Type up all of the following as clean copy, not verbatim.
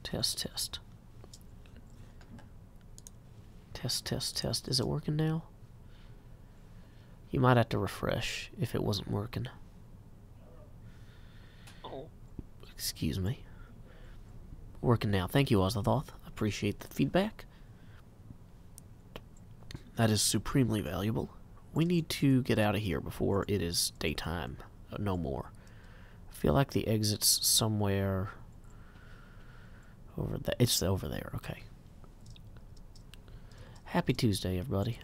Test, test. Test, test, test. Is it working now? You might have to refresh if it wasn't working. Oh, excuse me. Working now. Thank you, Ozathoth. Appreciate the feedback. That is supremely valuable. We need to get out of here before it is daytime. No more. I feel like the exit's somewhere over there. It's over there. Okay. Happy Tuesday, everybody.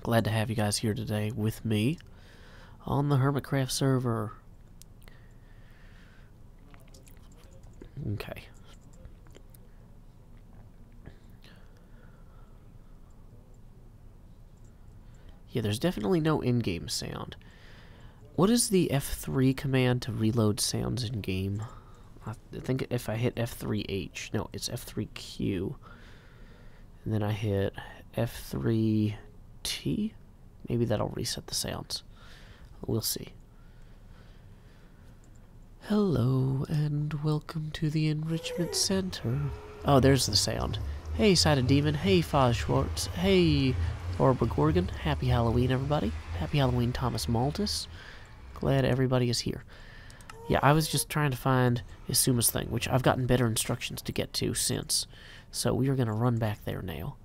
Glad to have you guys here today with me on the Hermitcraft server. Okay. Yeah, there's definitely no in-game sound. What is the F3 command to reload sounds in-game? I think if I hit F3H, no, it's F3Q, and then I hit F3T, maybe that'll reset the sounds. We'll see. Hello, and welcome to the Enrichment Center. Oh, there's the sound. Hey, Sided Demon. Hey, Foz Schwartz. Hey, Barbara Gorgon. Happy Halloween, everybody. Happy Halloween, Thomas Maltus. Glad everybody is here. Yeah, I was just trying to find Isuma's thing, which I've gotten better instructions to get to since. So we are going to run back there now.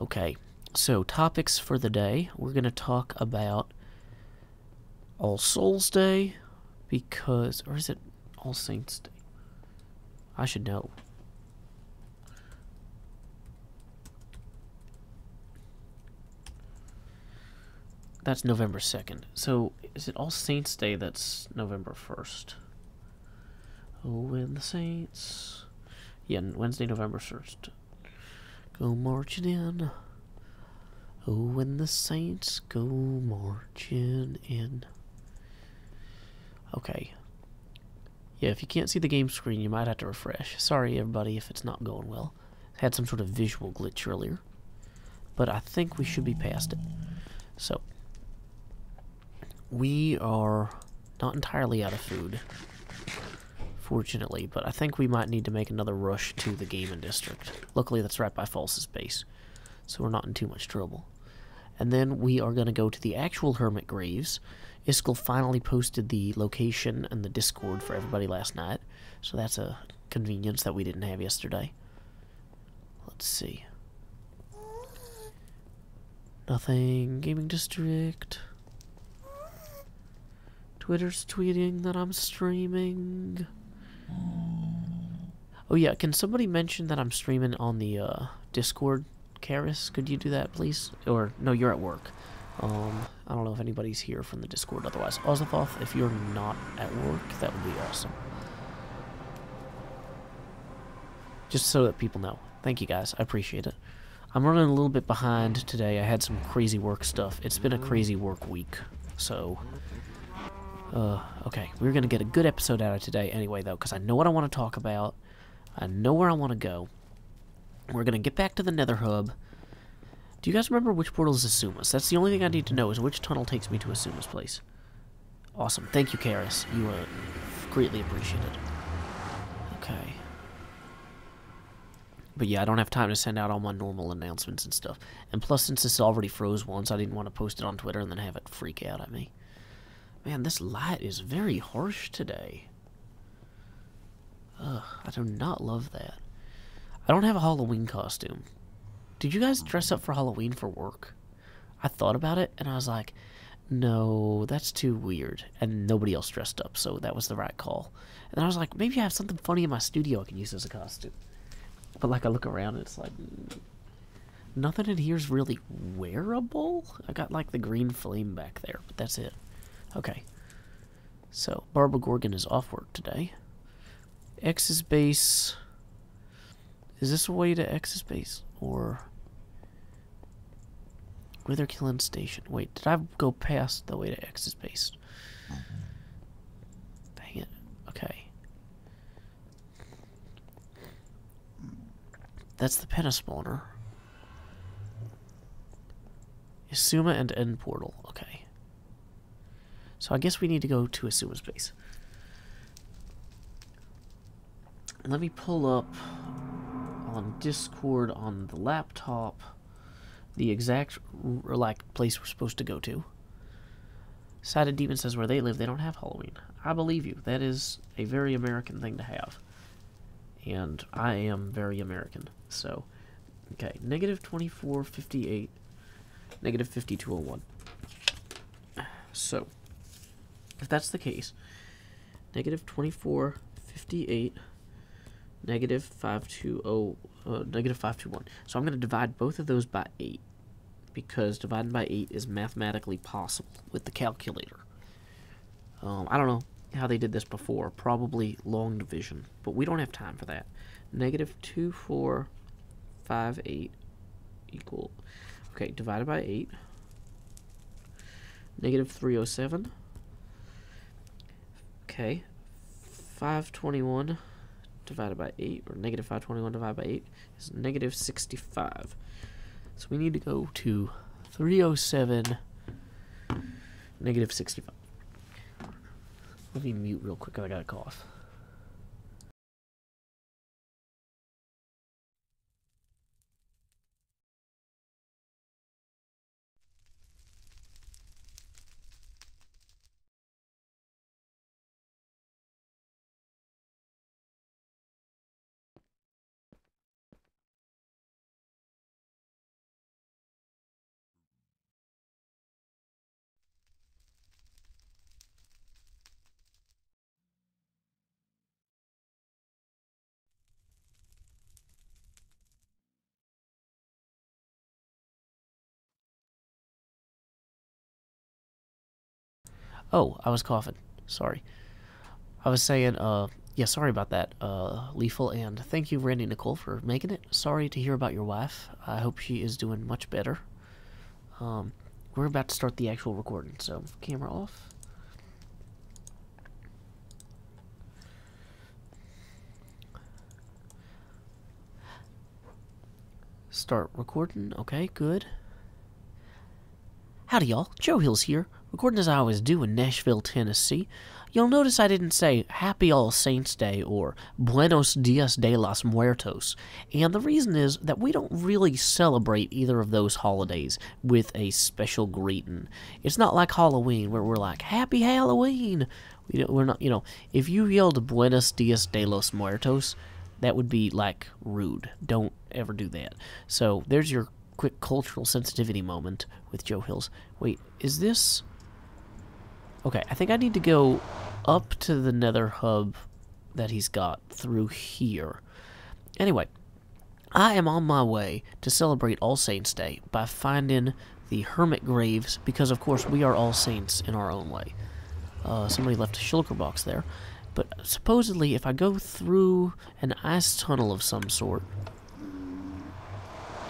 Okay, so topics for the day. We're going to talk about All Souls Day, because... or is it All Saints Day? I should know. That's November 2nd. So, is it All Saints Day that's November 1st? Oh, when the Saints... yeah, Wednesday, November 1st. Go marching in. Oh, when the Saints go marching in. Okay. Yeah, if you can't see the game screen, you might have to refresh. Sorry, everybody, if it's not going well. Had some sort of visual glitch earlier. But I think we should be past it. So... we are not entirely out of food, fortunately, but I think we might need to make another rush to the gaming district. Luckily, that's right by False's base, so we're not in too much trouble. And then we are going to go to the actual hermit graves. Iskall finally posted the location and the Discord for everybody last night, so that's a convenience that we didn't have yesterday. Let's see. Nothing. Gaming district. Twitter's tweeting that I'm streaming. Oh yeah, can somebody mention that I'm streaming on the Discord? Karis, could you do that, please? Or, no, you're at work. I don't know if anybody's here from the Discord otherwise. Ozathoth, if you're not at work, that would be awesome. Just so that people know. Thank you, guys. I appreciate it. I'm running a little bit behind today. I had some crazy work stuff. It's been a crazy work week, so... okay, we're gonna get a good episode out of today anyway, though, because I know what I want to talk about. I know where I want to go. We're gonna get back to the Nether Hub. Do you guys remember which portal is Isuma's? That's the only thing I need to know, is which tunnel takes me to Isuma's place. Awesome. Thank you, Karis. You are greatly appreciated. Okay. But yeah, I don't have time to send out all my normal announcements and stuff. And plus, since this already froze once, I didn't want to post it on Twitter and then have it freak out at me. Man, this light is very harsh today. Ugh, I do not love that. I don't have a Halloween costume. Did you guys dress up for Halloween for work? I thought about it, and I was like, no, that's too weird. And nobody else dressed up, so that was the right call. And then I was like, maybe I have something funny in my studio I can use as a costume. But like, I look around, and it's like, nothing in here is really wearable. I got like the green flame back there, but that's it. Okay. So, Barbara Gorgon is off work today. X's base... is this a way to X's base? Or... Wither Killing Station. Wait, did I go past the way to X's base? Dang it. Okay. That's the Pentaspawner. Isuma and End Portal. Okay. So I guess we need to go to Isuma's base. let me pull up on Discord on the laptop the exact place we're supposed to go to. Sided Demon says where they live, they don't have Halloween. I believe you. That is a very American thing to have. And I am very American. So, okay. Negative 2458. Negative 5201. So, if that's the case, negative 2458, negative 520, negative 521. So I'm going to divide both of those by 8. Because dividing by 8 is mathematically possible with the calculator. I don't know how they did this before. Probably long division. But we don't have time for that. Negative 2458 equal... Okay, divided by 8. Negative 307. Okay. 521 divided by 8, or negative 521 divided by 8 is negative 65. So we need to go to 307, negative 65. Let me mute real quick, I got a cough. Oh, I was coughing. Sorry. I was saying, yeah, sorry about that, Lethal, and thank you, Randy Nicole, for making it. Sorry to hear about your wife. I hope she is doing much better. We're about to start the actual recording, so camera off. Start recording. Okay, good. Howdy, y'all. Joe Hills here, recording as I always do in Nashville, Tennessee. You'll notice I didn't say Happy All Saints Day or Buenos Dias de los Muertos, and the reason is that we don't really celebrate either of those holidays with a special greeting. It's not like Halloween where we're like, Happy Halloween! We're not, you know, if you yelled Buenos Dias de los Muertos, that would be, like, rude. Don't ever do that. So, there's your quick cultural sensitivity moment with Joe Hills. Wait, is this... Okay, I think I need to go up to the nether hub that he's got through here. Anyway, I am on my way to celebrate All Saints Day by finding the hermit graves, because of course we are all saints in our own way. Somebody left a shulker box there. But supposedly, if I go through an ice tunnel of some sort...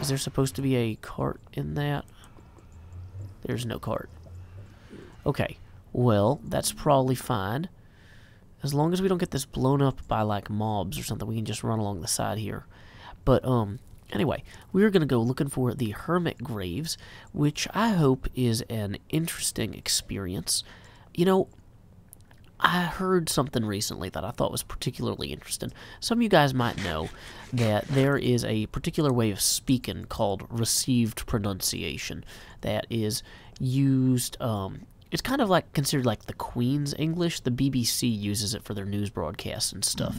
Is there supposed to be a cart in that? There's no cart. Okay, well, that's probably fine. As long as we don't get this blown up by, like, mobs or something, we can just run along the side here. But, anyway, we're going to go looking for the hermit graves, which I hope is an interesting experience. You know... I heard something recently that I thought was particularly interesting. Some of you guys might know that there is a particular way of speaking called received pronunciation that is used, it's kind of like considered like the Queen's English. The BBC uses it for their news broadcasts and stuff.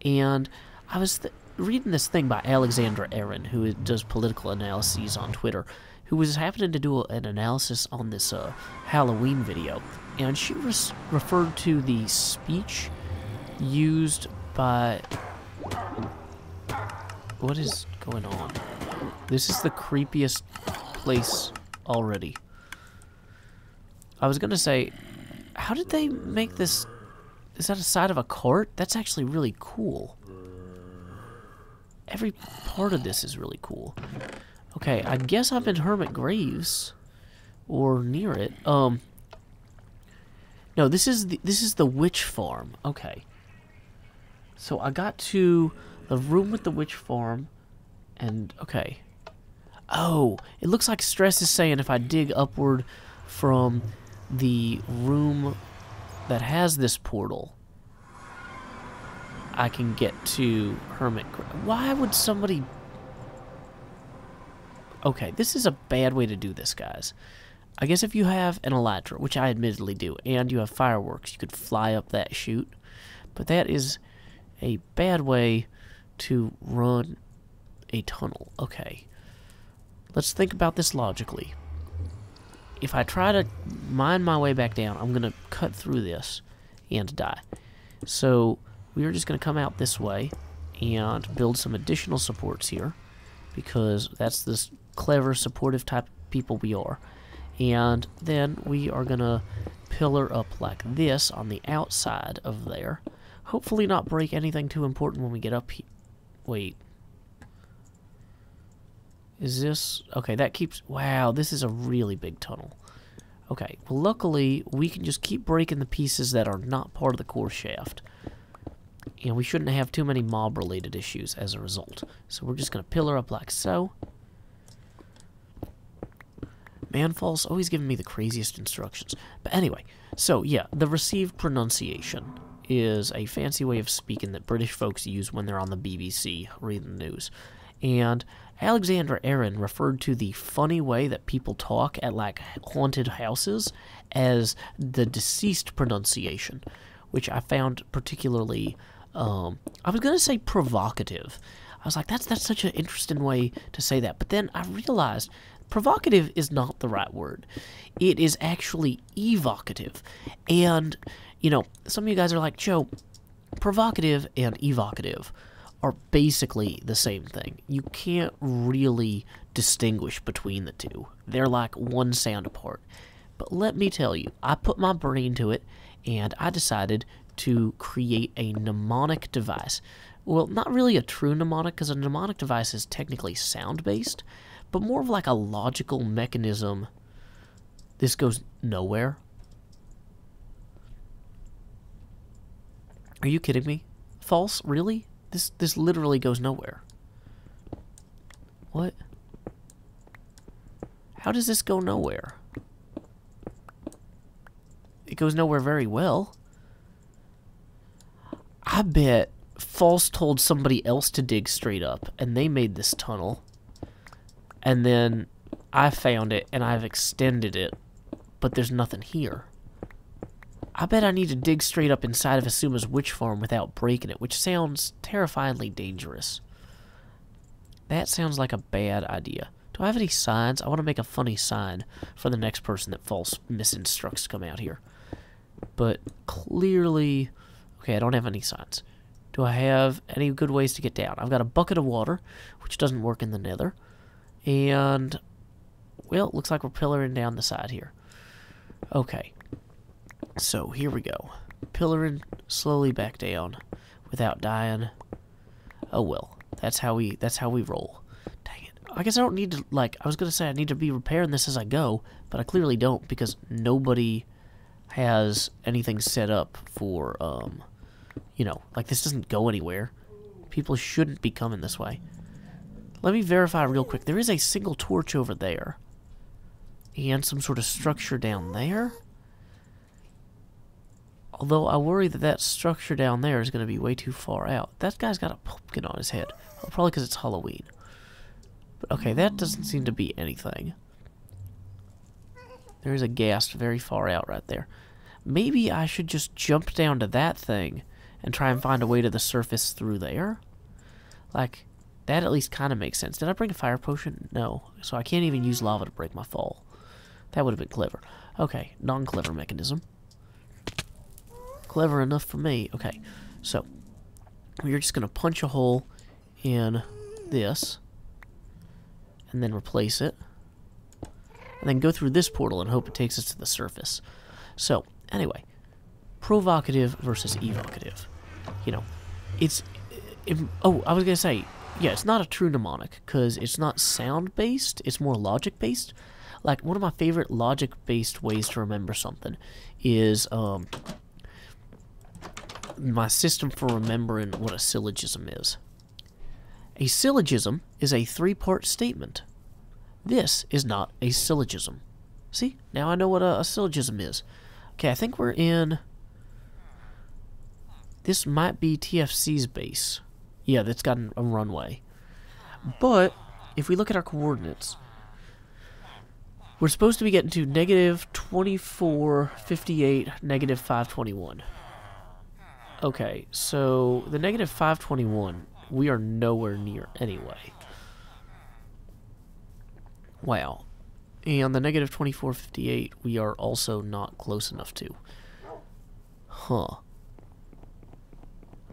And I was reading this thing by Alexandra Aaron, who does political analyses on Twitter, who was happening to do an analysis on this Halloween video. And she referred to the speech used by... What is going on? This is the creepiest place already. I was gonna say, how did they make this... Is that a side of a cart? That's actually really cool. Every part of this is really cool. Okay, I guess I'm in Hermit Graves. Or near it. No, this is the witch farm. Okay. So I got to the room with the witch farm, and okay. Oh, it looks like Stress is saying if I dig upward from the room that has this portal, I can get to Hermitcraft. Why would somebody... Okay, this is a bad way to do this, guys. I guess if you have an elytra, which I admittedly do, and you have fireworks, you could fly up that chute. But that is a bad way to run a tunnel. Okay. Let's think about this logically. If I try to mine my way back down, I'm going to cut through this and die. So we are just going to come out this way and build some additional supports here, because that's this clever, supportive type of people we are. And then we are going to pillar up like this on the outside of there. Hopefully not break anything too important when we get up here. Wait. Is this... Okay, that keeps... Wow, this is a really big tunnel. Okay, well, luckily, we can just keep breaking the pieces that are not part of the core shaft. And we shouldn't have too many mob-related issues as a result. So we're just going to pillar up like so. Manfall's always giving me the craziest instructions. But anyway, so yeah, the received pronunciation is a fancy way of speaking that British folks use when they're on the BBC reading the news. And Alexander Aaron referred to the funny way that people talk at like haunted houses as the deceased pronunciation, which I found particularly, I was going to say provocative. I was like, that's such an interesting way to say that. But then I realized provocative is not the right word. It is actually evocative. And, you know, some of you guys are like, Joe, provocative and evocative are basically the same thing. You can't really distinguish between the two. They're like one sound apart. But let me tell you, I put my brain to it, and I decided to create a mnemonic device. Well, not really a true mnemonic, because a mnemonic device is technically sound-based, but more of like a logical mechanism. This goes nowhere. Are you kidding me? False? Really? This literally goes nowhere. What? How does this go nowhere? It goes nowhere very well. I bet False told somebody else to dig straight up, and they made this tunnel. And then I found it, and I've extended it, but there's nothing here. I bet I need to dig straight up inside of Asuma's witch farm without breaking it, which sounds terrifyingly dangerous. That sounds like a bad idea. Do I have any signs? I want to make a funny sign for the next person that False misinstructs to come out here. But clearly... Okay, I don't have any signs. Do I have any good ways to get down? I've got a bucket of water, which doesn't work in the nether. And, well, it looks like we're pillaring down the side here. Okay. So, here we go. Pillaring slowly back down without dying. Oh, well. That's how we roll. Dang it. I guess I don't need to, like, I was going to say I need to be repairing this as I go, but I clearly don't, because nobody has anything set up for, you know, like, this doesn't go anywhere. People shouldn't be coming this way. Let me verify real quick. There is a single torch over there. And some sort of structure down there. Although I worry that that structure down there is going to be way too far out. That guy's got a pumpkin on his head. Well, probably because it's Halloween. But okay, that doesn't seem to be anything. There is a ghast very far out right there. Maybe I should just jump down to that thing and try and find a way to the surface through there. Like, that at least kind of makes sense. Did I bring a fire potion? No. So I can't even use lava to break my fall. That would have been clever. Okay, non-clever mechanism. Clever enough for me. Okay, so we're just going to punch a hole in this and then replace it. And then go through this portal and hope it takes us to the surface. So, anyway, provocative versus evocative. You know, oh, I was going to say, yeah, it's not a true mnemonic, because it's not sound-based, it's more logic-based. Like, one of my favorite logic-based ways to remember something is, my system for remembering what a syllogism is. A syllogism is a three-part statement. This is not a syllogism. See? Now I know what a syllogism is. Okay, I think we're in... This might be TFC's base. Yeah, that's got a runway. But if we look at our coordinates, we're supposed to be getting to negative 2458, negative 521. Okay, so the negative 521, we are nowhere near anyway. Wow. And the negative 2458, we are also not close enough to. Huh.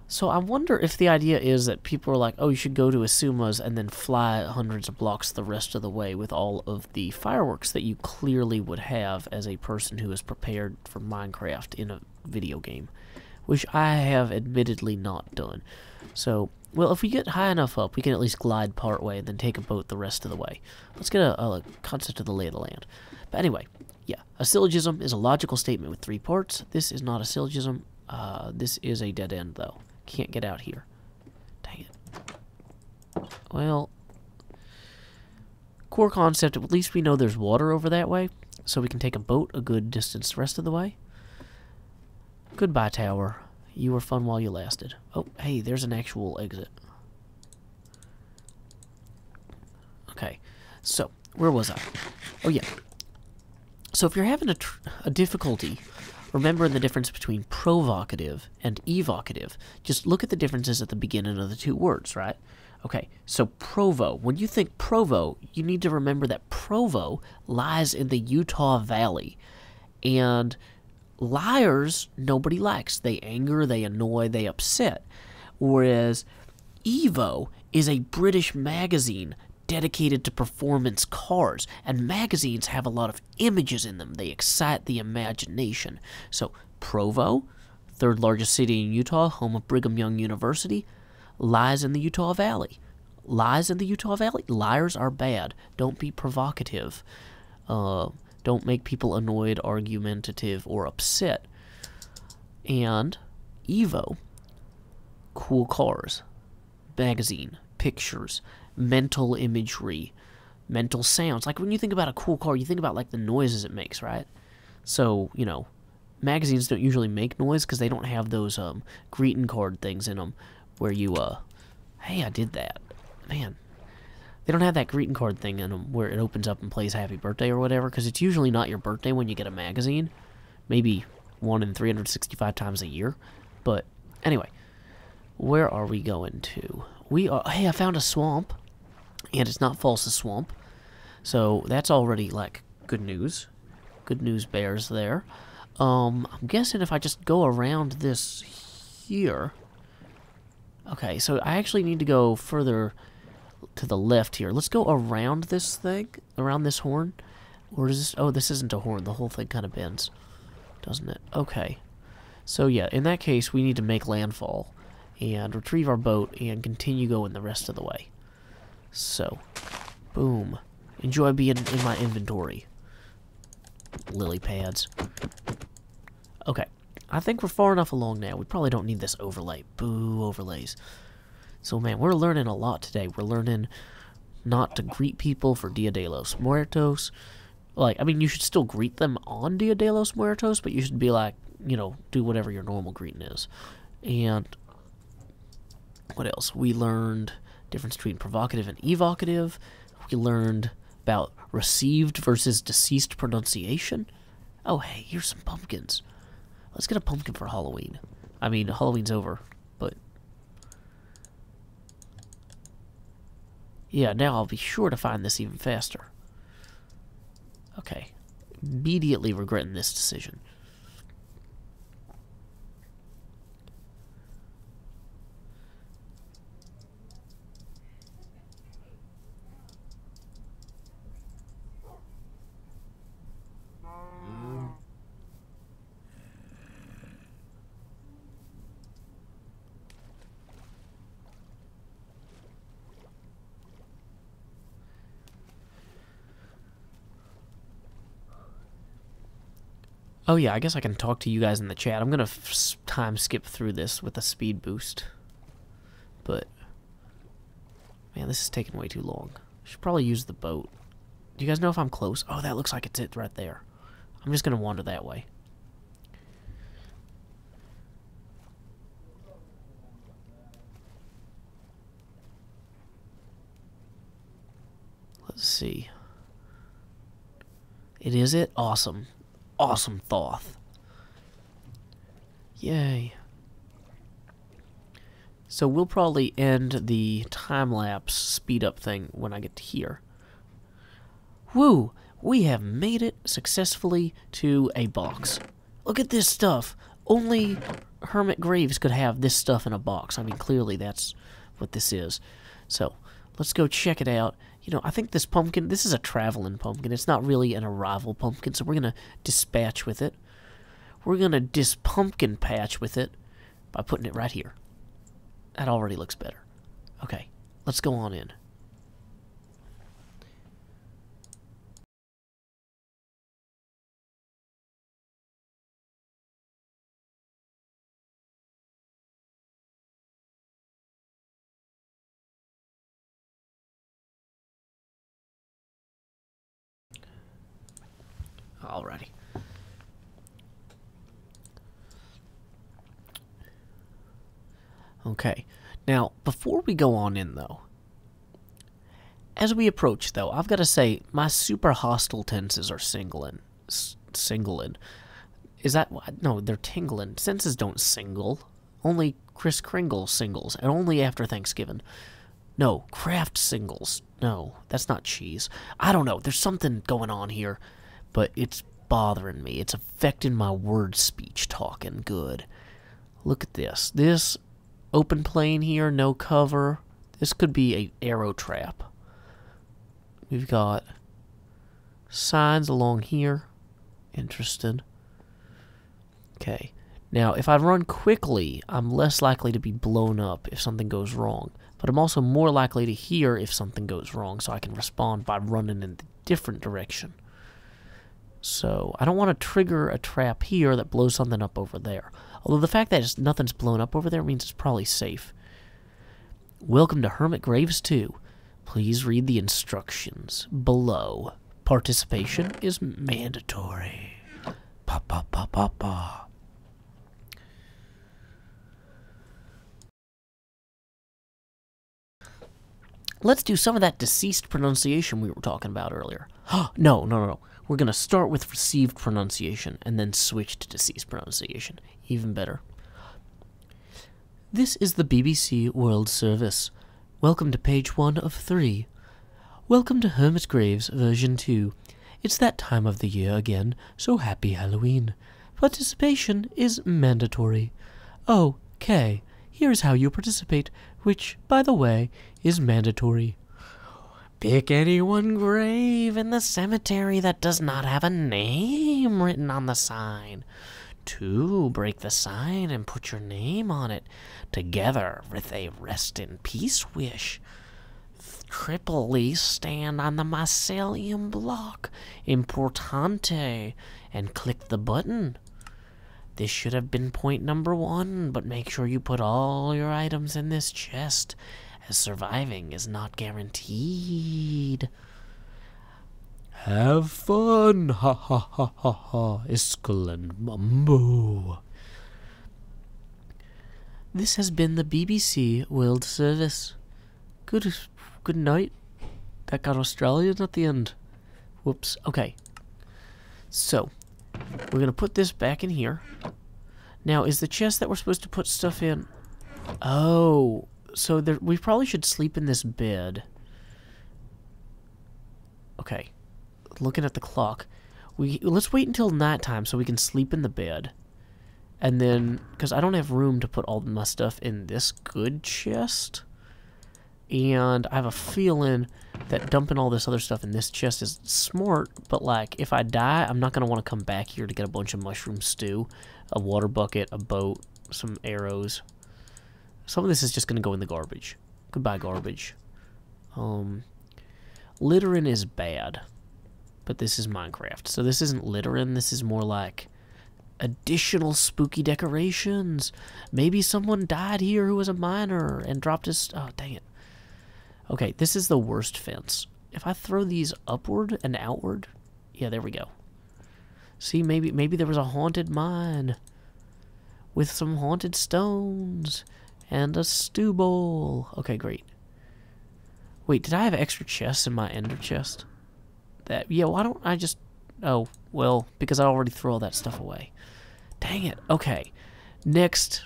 So I wonder if the idea is that people are like, oh, you should go to Asuma's and then fly hundreds of blocks the rest of the way with all of the fireworks that you clearly would have as a person who is prepared for Minecraft in a video game, which I have admittedly not done. So, well, if we get high enough up, we can at least glide part way and then take a boat the rest of the way. Let's get a concept of the lay of the land. But anyway, yeah, a syllogism is a logical statement with 3 parts. This is not a syllogism. This is a dead end, though. Can't get out here. Dang it. Well, core concept, at least we know there's water over that way, so we can take a boat a good distance the rest of the way. Goodbye, tower. You were fun while you lasted. Oh, hey, there's an actual exit. Okay, so, where was I? Oh, yeah. So if you're having a difficulty remembering the difference between provocative and evocative, just look at the differences at the beginning of the 2 words, right? Okay, so Provo. When you think Provo, you need to remember that Provo lies in the Utah Valley. And liars, nobody likes. They anger, they annoy, they upset. Whereas Evo is a British magazine dedicated to performance cars, and magazines have a lot of images in them. They excite the imagination. So Provo, 3rd largest city in Utah, home of Brigham Young University, lies in the Utah Valley. Lies in the Utah Valley? Liars are bad. Don't be provocative. Don't make people annoyed, argumentative, or upset. And Evo, cool cars, magazine, pictures, mental imagery, mental sounds. Like when you think about a cool car, you think about like the noises it makes, right? So, you know, magazines don't usually make noise because they don't have those greeting card things in them where you, hey, I did that. Man, they don't have that greeting card thing in them where it opens up and plays happy birthday or whatever, because it's usually not your birthday when you get a magazine. Maybe 1 in 365 times a year. But anyway, where are we going to? We are, hey, I found a swamp, and it's not False's swamp, so that's already, like, good news. Good news bears there. I'm guessing if I just go around this here. Okay, so I actually need to go further to the left here. Let's go around this thing, around this horn. Or is this, oh, this isn't a horn. The whole thing kind of bends, doesn't it? Okay. So, yeah, in that case, we need to make landfall and retrieve our boat and continue going the rest of the way. So, boom. Enjoy being in my inventory. Lily pads. Okay. I think we're far enough along now. We probably don't need this overlay. Boo, overlays. So, man, we're learning a lot today. We're learning not to greet people for Dia de los Muertos. Like, I mean, you should still greet them on Dia de los Muertos, but you should be like, you know, do whatever your normal greeting is. And what else? We learned difference between provocative and evocative. We learned about received versus deceased pronunciation. Oh, hey, here's some pumpkins. Let's get a pumpkin for Halloween. I mean, Halloween's over, but yeah, now I'll be sure to find this even faster. Okay. Immediately regretting this decision. Oh yeah, I guess I can talk to you guys in the chat. I'm gonna time skip through this with a speed boost. But, man, this is taking way too long. I should probably use the boat. Do you guys know if I'm close? Oh, that looks like it's it right there. I'm just gonna wander that way. Let's see. It is it? Awesome. Awesome Thoth. Yay. So we'll probably end the time-lapse speed-up thing when I get to here. Woo! We have made it successfully to a box. Look at this stuff. Only hermit graves could have this stuff in a box. I mean, clearly that's what this is. So, let's go check it out. You know, I think this pumpkin, this is a traveling pumpkin. It's not really an arrival pumpkin, so we're going to dispatch with it. We're going to dis-pumpkin patch with it by putting it right here. That already looks better. Okay, let's go on in. Alrighty. Okay. Now, before we go on in, though, as we approach, though, I've got to say, my super hostile tenses are singling. Singling. Is that... No, they're tingling. Senses don't single. Only Kris Kringle singles, and only after Thanksgiving. No, Kraft singles. No, that's not cheese. I don't know. There's something going on here, but it's bothering me. It's affecting my word speech talking good. Look at this. This open plane here, no cover. This could be an arrow trap. We've got signs along here. Interesting. Okay. Now, if I run quickly, I'm less likely to be blown up if something goes wrong. But I'm also more likely to hear if something goes wrong, so I can respond by running in the different direction. So, I don't want to trigger a trap here that blows something up over there. Although the fact that nothing's blown up over there means it's probably safe. Welcome to Hermit Graves 2. Please read the instructions below. Participation is mandatory. Pa pa pa pa pa. Let's do some of that deceased pronunciation we were talking about earlier. No. We're going to start with received pronunciation and then switch to deceased pronunciation. Even better. This is the BBC World Service. Welcome to page 1 of 3. Welcome to Hermit Graves version 2. It's that time of the year again, so happy Halloween. Participation is mandatory. Okay, here's how you participate, which, by the way, is mandatory. Pick any one grave in the cemetery that does not have a name written on the sign. 2, break the sign and put your name on it, together with a rest in peace wish. Triply stand on the mycelium block, importante, and click the button. This should have been point number 1, but make sure you put all your items in this chest, as surviving is not guaranteed. Have fun, ha ha ha ha ha, Iskall and Mumbo. This has been the BBC World Service. Good night. That got Australian at the end. Whoops. Okay. So, we're going to put this back in here. Now, is the chest that we're supposed to put stuff in... Oh, so we probably should sleep in this bed. Okay. Looking at the clock. Let's wait until nighttime so we can sleep in the bed. And then, because I don't have room to put all my stuff in this good chest. And I have a feeling that dumping all this other stuff in this chest is smart, but like, if I die, I'm not going to want to come back here to get a bunch of mushroom stew, a water bucket, a boat, some arrows. Some of this is just going to go in the garbage. Goodbye, garbage. Littering is bad, but this is Minecraft, so this isn't littering, this is more like additional spooky decorations. Maybe someone died here who was a miner and dropped his... Oh, dang it. Okay, this is the worst fence. If I throw these upward and outward... Yeah, there we go. See, maybe there was a haunted mine with some haunted stones and a stew bowl. Okay, great. Wait, did I have extra chests in my ender chest? Yeah, why don't I just... Oh, well, because I already threw all that stuff away. Dang it. Okay. Next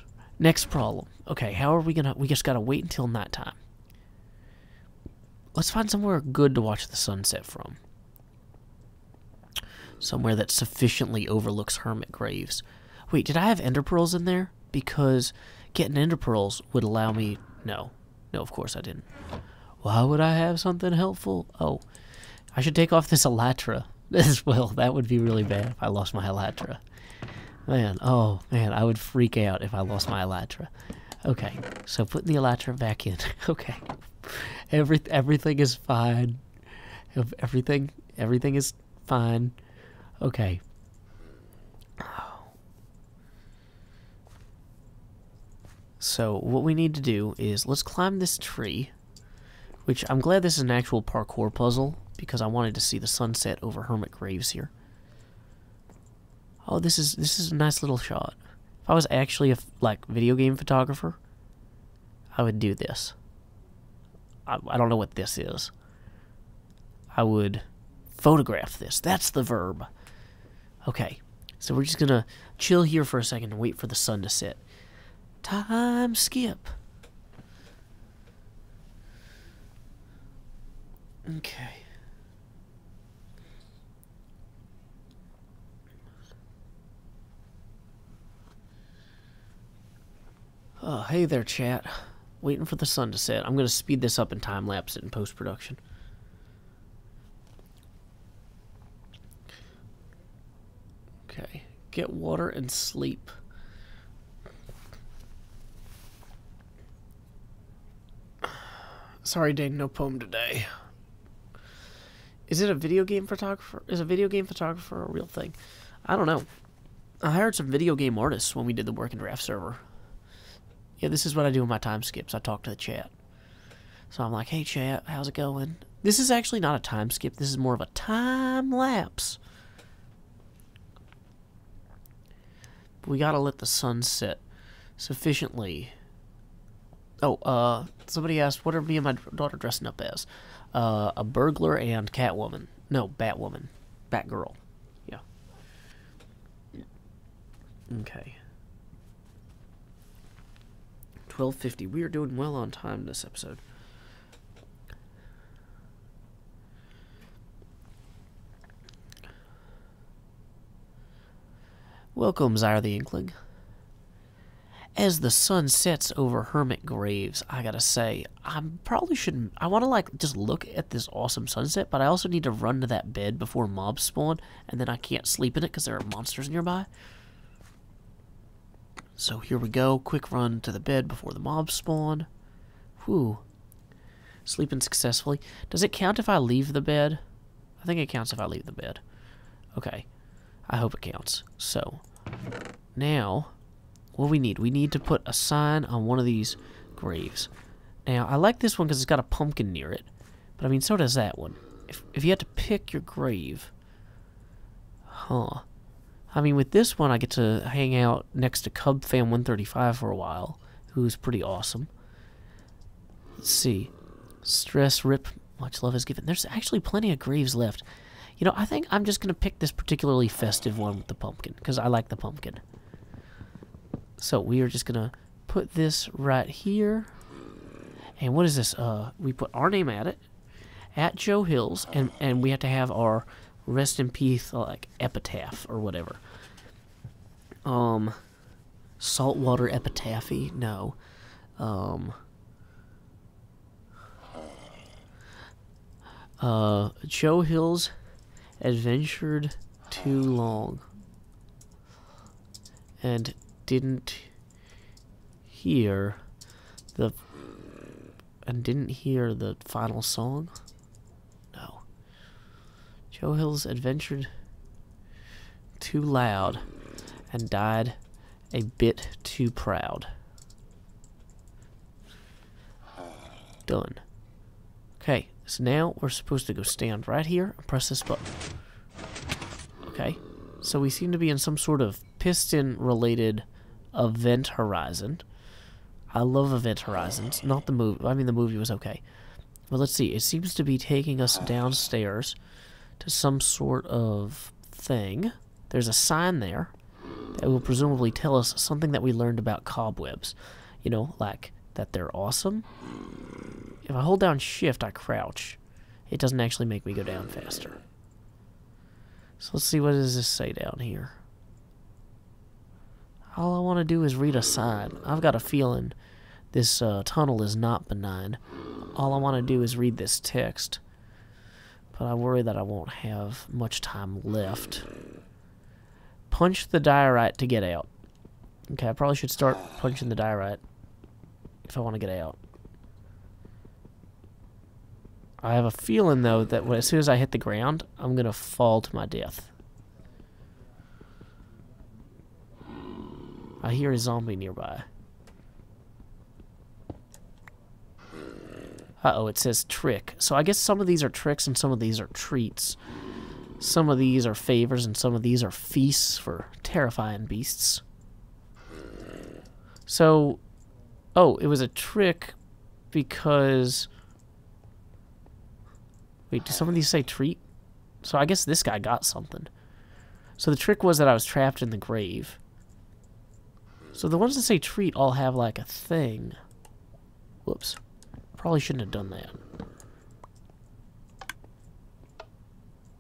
problem. Okay, how are we gonna... We just gotta wait until nighttime. Let's find somewhere good to watch the sunset from. Somewhere that sufficiently overlooks hermit graves. Wait, did I have ender pearls in there? Because getting ender pearls would allow me... No. No, of course I didn't. Why would I have something helpful? Oh, I should take off this elytra as well. That would be really bad if I lost my elytra. Man, oh, man, I would freak out if I lost my elytra. Okay, so putting the elytra back in. Okay. Everything is fine. Everything is fine. Okay. So what we need to do is let's climb this tree, which I'm glad this is an actual parkour puzzle because I wanted to see the sunset over hermit graves here. Oh, this is a nice little shot. If I was actually a video game photographer, I would do this. I don't know what this is. I would photograph this. That's the verb. Okay, so we're just gonna chill here for a second and wait for the sun to set. Time skip. Okay. Oh, hey there, chat. Waiting for the sun to set. I'm going to speed this up and time-lapse it in post-production. Okay. Get water and sleep. Sorry, Dane, no poem today. Is it a video game photographer? Is a video game photographer a real thing? I don't know. I hired some video game artists when we did the work and draft server. Yeah, this is what I do in my time skips. I talk to the chat. So I'm like, hey chat, how's it going? This is actually not a time skip. This is more of a time lapse. But we gotta let the sun set sufficiently. Oh, somebody asked, what are me and my daughter dressing up as? A burglar and Catwoman. No, Batwoman. Batgirl. Yeah. Okay. 12:50. We are doing well on time this episode. Welcome, Zyre the Inkling. As the sun sets over hermit graves, I gotta say, I probably shouldn't... I want to, just look at this awesome sunset, but I also need to run to that bed before mobs spawn, and then I can't sleep in it because there are monsters nearby. So here we go. Quick run to the bed before the mobs spawn. Whew. Sleeping successfully. Does it count if I leave the bed? I think it counts if I leave the bed. Okay. I hope it counts. So, now... what we need to put a sign on one of these graves. Now, I like this one because it's got a pumpkin near it. But, I mean, so does that one. If you had to pick your grave... Huh. I mean, with this one, I get to hang out next to CubFam135 for a while, who's pretty awesome. Let's see. Stress, rip, much love is given. There's actually plenty of graves left. You know, I think I'm just going to pick this particularly festive one with the pumpkin, because I like the pumpkin. So we are just gonna put this right here. And what is this? We put our name at it, at Joe Hills, and we have to have our rest in peace epitaph or whatever. Saltwater epitaphy? No. Joe Hills adventured too long and didn't hear the final song. No. Joe Hills adventured too loud and died a bit too proud. Done. Okay, so now we're supposed to go stand right here and press this button. Okay, so we seem to be in some sort of piston-related event horizon. I love Event Horizons. Not the movie. I mean, the movie was okay. Well, let's see. It seems to be taking us downstairs to some sort of thing. There's a sign there that will presumably tell us something that we learned about cobwebs. You know, like that they're awesome. If I hold down shift, I crouch. It doesn't actually make me go down faster. So let's see, what does this say down here? All I want to do is read a sign. I've got a feeling this tunnel is not benign. All I want to do is read this text. But I worry that I won't have much time left. Punch the diorite to get out. Okay, I probably should start punching the diorite if I want to get out. I have a feeling, though, that as soon as I hit the ground, I'm going to fall to my death. I hear a zombie nearby. Uh-oh, it says trick. So I guess some of these are tricks and some of these are treats. Some of these are favors and some of these are feasts for terrifying beasts. So, oh, it was a trick because... Wait, do some of these say treat? So I guess this guy got something. So the trick was that I was trapped in the grave. So the ones that say treat all have like a thing. Whoops. Probably shouldn't have done that.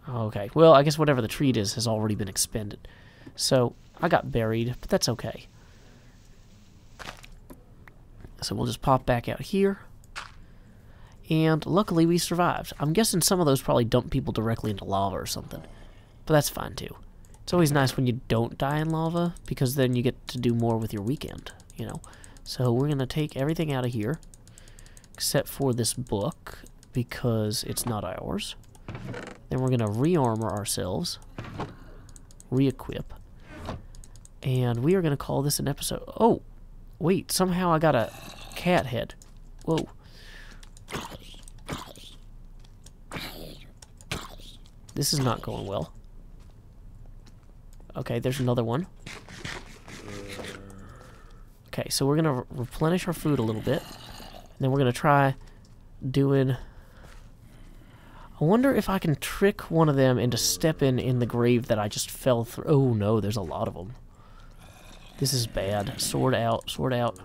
Okay, well, I guess whatever the treat is has already been expended. So I got buried, but that's okay. So we'll just pop back out here. And luckily we survived. I'm guessing some of those probably dump people directly into lava or something. But that's fine too. It's always nice when you don't die in lava, because then you get to do more with your weekend, you know. So we're going to take everything out of here, except for this book, because it's not ours. Then we're going to re-armor ourselves, re-equip, and we are going to call this an episode. Oh, wait, somehow I got a cat head. Whoa. This is not going well. Okay, there's another one. Okay, so we're going to replenish our food a little bit. And then we're going to try doing... I wonder if I can trick one of them into stepping in the grave that I just fell through. Oh no, there's a lot of them. This is bad. Sword out, sword out.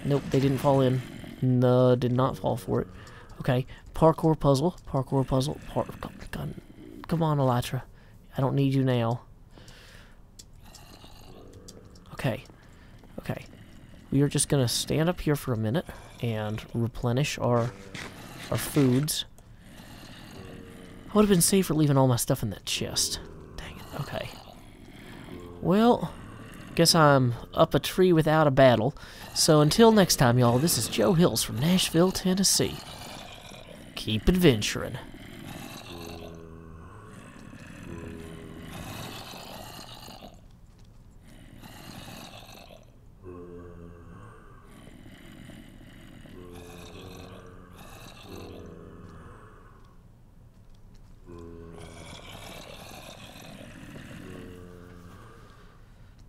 Nope, they didn't fall in. No, did not fall for it. Okay, parkour puzzle, parkour puzzle. Come on, Elytra. I don't need you now. Okay, okay. We are just going to stand up here for a minute and replenish our foods. I would have been safer leaving all my stuff in that chest. Dang it, okay. Well, guess I'm up a tree without a battle. So until next time, y'all, this is Joe Hills from Nashville, Tennessee. Keep adventuring.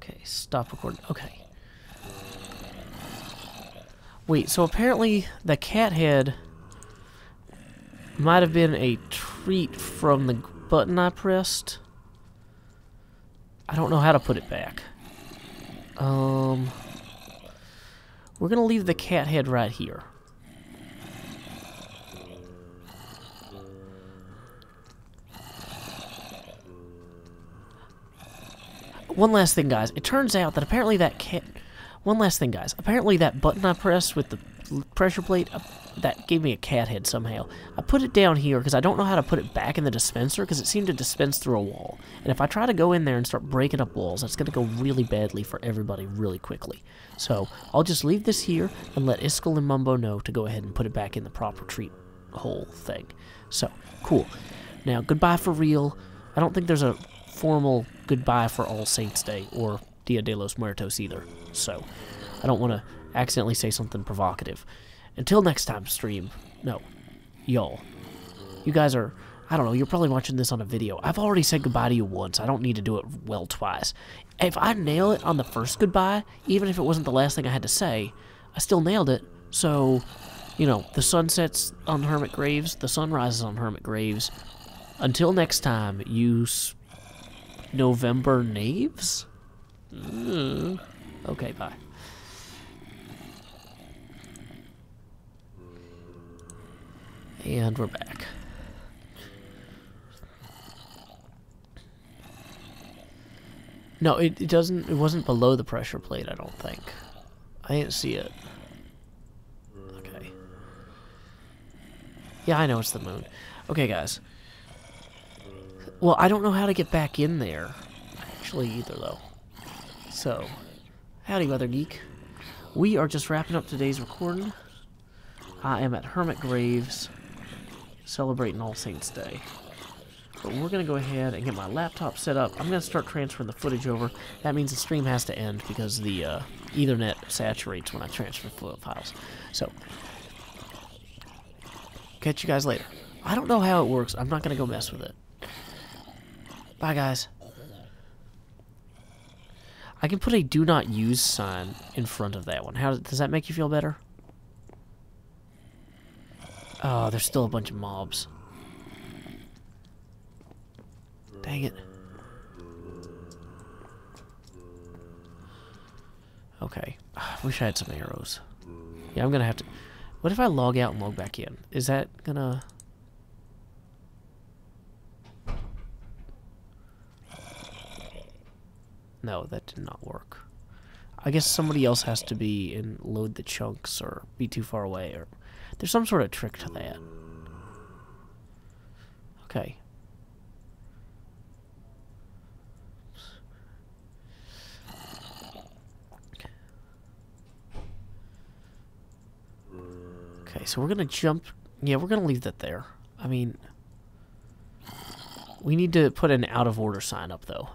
Okay, stop recording. Okay. Wait, so apparently the cat head might have been a treat from the button I pressed. I don't know how to put it back. We're gonna leave the cat head right here. One last thing, guys. It turns out that apparently that cat... One last thing, guys. Apparently that button I pressed with the pressure plate, that gave me a cat head somehow. I put it down here because I don't know how to put it back in the dispenser because it seemed to dispense through a wall. And if I try to go in there and start breaking up walls, that's going to go really badly for everybody really quickly. So I'll just leave this here and let Iskall and Mumbo know to go ahead and put it back in the proper treat hole thing. So, cool. Now, goodbye for real. I don't think there's a formal goodbye for All Saints Day or Dia de los Muertos either. So, I don't want to accidentally say something provocative. Until next time, stream. No. Y'all. You guys are... I don't know, you're probably watching this on a video. I've already said goodbye to you once. I don't need to do it well twice. If I nail it on the first goodbye, even if it wasn't the last thing I had to say, I still nailed it. So, You know, the sun sets on hermit graves, the sun rises on hermit graves. Until next time, use November knaves? Okay, bye. And we're back. No, it wasn't below the pressure plate, I don't think. I didn't see it. Okay. Yeah, I know it's the moon. Okay, guys. Well, I don't know how to get back in there, actually, either, though. So, howdy, Weather Geek. We are just wrapping up today's recording. I am at Hermit Graves, celebrating All Saints Day. But we're going to go ahead and get my laptop set up. I'm going to start transferring the footage over. That means the stream has to end because the Ethernet saturates when I transfer files. So, catch you guys later. I don't know how it works. I'm not going to go mess with it. Bye, guys. I can put a do not use sign in front of that one. How does that make you feel better? Oh, there's still a bunch of mobs. Dang it. Okay. I wish I had some arrows. Yeah, I'm gonna have to... What if I log out and log back in? Is that gonna... No, that did not work. I guess somebody else has to be and load the chunks or be too far away, or there's some sort of trick to that. Okay. Okay, so we're gonna jump. Yeah, we're gonna leave that there. I mean, we need to put an out of order sign up, though.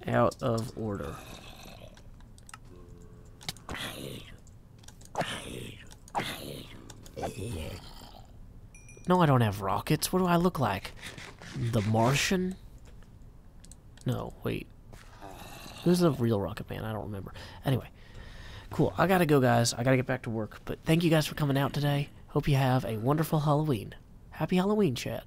Out of order. No, I don't have rockets. What do I look like? The Martian? No, wait. Who's the real Rocket Man? I don't remember. Anyway. Cool. I gotta go, guys. I gotta get back to work. But thank you guys for coming out today. Hope you have a wonderful Halloween. Happy Halloween, chat.